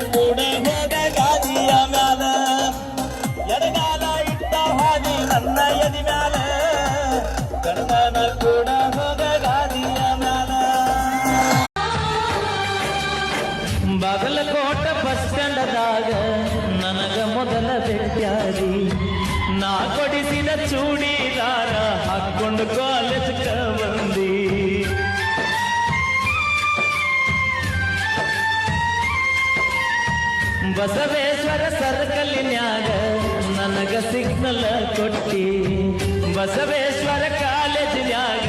ಕೂಡ ಹೋದ ಗಾದಿಯ ಮ್ಯಾಲ ಎಡಗಾಲ ಇಟ್ಟ ಹಾದಿ ನನ್ನ ಎದಿ ಮ್ಯಾಲ ಗಣಗನ ಕೂಡ ಹೋದ ಗಾದಿಯ ಮ್ಯಾಲ ಬಾಗಲಕೋಟ ಬಸ್ ಸ್ಟ್ಯಾಂಡದಾಗ ನನಗ ಮೊದಲ ಭೇಟಿಯಾಗಿ ನಾ ಕೊಡಿಸಿದ ಚೂಡಿದಾರ ಹಾಕೊಂಡು ಕಾಲೇಜ್ ಬಂದಿ ಬಸವೇಶ್ವರ ಸರ್ಕಲಿನ್ಯಾಗ ನನಗ ಸಿಗ್ನಲ್ ಕೊಟ್ಟಿ ಬಸವೇಶ್ವರ ಕಾಲೇಜಿನ್ಯಾಗ